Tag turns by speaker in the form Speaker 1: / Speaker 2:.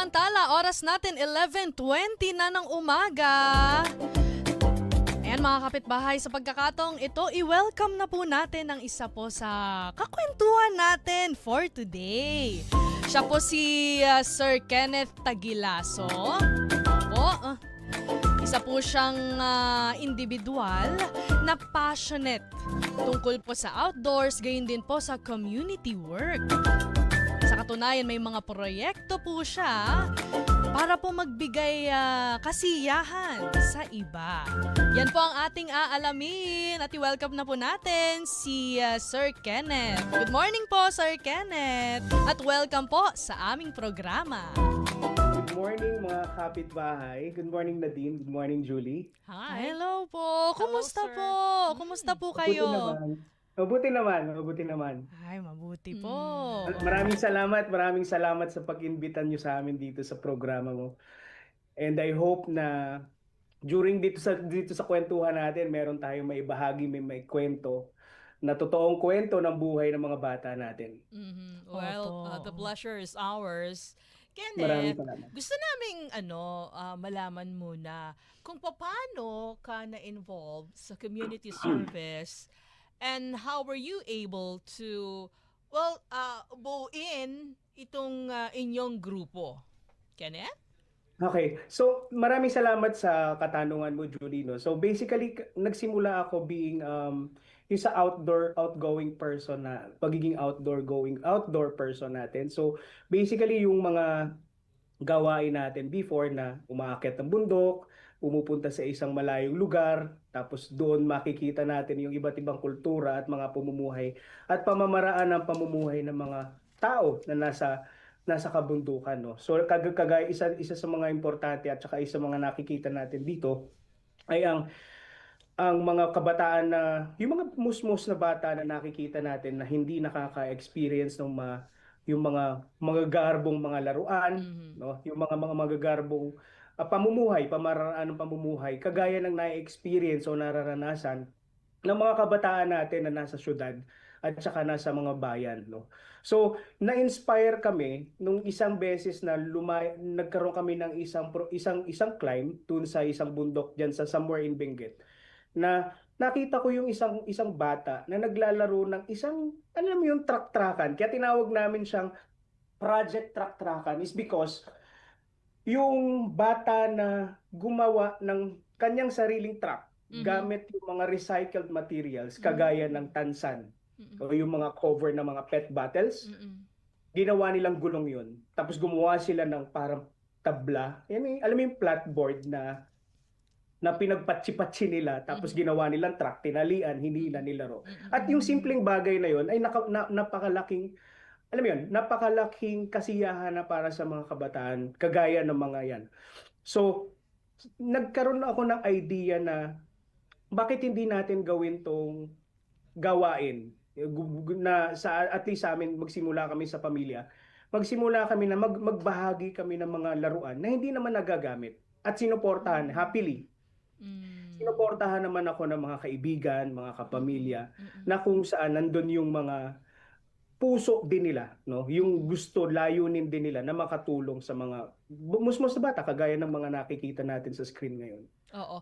Speaker 1: Samantala, oras natin 11:20 na ng umaga. Ayan mga kapitbahay, sa pagkakataong ito, i-welcome na po natin ang isa po sa kakwentuhan natin for today. Siya po si Sir Kenneth Tagilaso. Isa po siyang individual na passionate tungkol po sa outdoors, gayon din po sa community work. Sa katunayan, may mga proyekto po siya para po magbigay kasiyahan sa iba. Yan po ang ating aalamin at i-welcome na po natin si Sir Kenneth. Good morning po, Sir Kenneth. At welcome po sa aming programa.
Speaker 2: Good morning mga kapitbahay. Good morning Nadine. Good morning Julie.
Speaker 1: Hi. Hello po. Kumusta
Speaker 3: Hello, sir.
Speaker 1: po? Kumusta po kayo?
Speaker 2: Mabuti naman.
Speaker 1: Ay, mabuti po.
Speaker 2: Maraming salamat sa pag-imbita nyo sa amin dito sa programa mo. And I hope na during dito sa kwentuhan natin, meron tayong maibahagi, may kwento na totoong kwento ng buhay ng mga bata natin.
Speaker 3: Well, the pleasure is ours.
Speaker 2: Maraming
Speaker 3: Kenneth,
Speaker 2: salamat.
Speaker 3: gusto naming malaman muna kung paano ka na-involved sa community service and how were you able to, buuin itong inyong grupo. Kenneth?
Speaker 2: Okay. So, maraming salamat sa katanungan mo, Julie. No? So, basically, nagsimula ako being yung sa outgoing person na pagiging outdoor person natin. So, basically, yung mga gawain natin before na umaakyat ng bundok, pumupunta sa isang malayong lugar, tapos doon makikita natin yung iba't ibang kultura at mga pamumuhay at pamamaraan ng pamumuhay ng mga tao na nasa kabundukan, no. So kagaya isa sa mga importante at saka isa sa mga nakikita natin dito ay ang mga kabataan na yung mga musmos na bata na nakikita natin na hindi nakaka-experience ng yung mga garbong mga laruan, no, yung mga magagarbong pamaraan ng pamumuhay kagaya ng na-experience o nararanasan ng mga kabataan natin na nasa syudad at saka nasa mga bayan, no. So, na-inspire kami nung isang beses na nagkaroon kami ng isang climb dun sa isang bundok diyan sa somewhere in Benguet, na nakita ko yung isang bata na naglalaro ng isang, alam mo yung truck-truckan. Kaya tinawag namin siyang Project Truck-Truckan is because yung bata na gumawa ng kanyang sariling truck gamit yung mga recycled materials kagaya ng tansan o yung mga cover ng mga PET bottles, ginawa nilang gulong yun. Tapos gumawa sila ng parang tabla. Alam mo yung flatboard na pinagpatsi-patsi nila, tapos ginawa nilang truck, tinalian, hinila, nilaro. At yung simpleng bagay na yun ay napakalaking, alam mo yun, napakalaking kasiyahan na para sa mga kabataan, kagaya ng mga yan. So, nagkaroon ako ng idea na bakit hindi natin gawin tong gawain na at least sa amin, magsimula kami sa pamilya. Magsimula kami na magbahagi kami ng mga laruan na hindi naman nagagamit at sinuportahan happily. Sinuportahan naman ako ng mga kaibigan, mga kapamilya na kung saan nandun yung mga puso din nila, no? Yung gusto, layunin din nila na makatulong sa mga musmos na bata kagaya ng mga nakikita natin sa screen ngayon.
Speaker 3: Oo.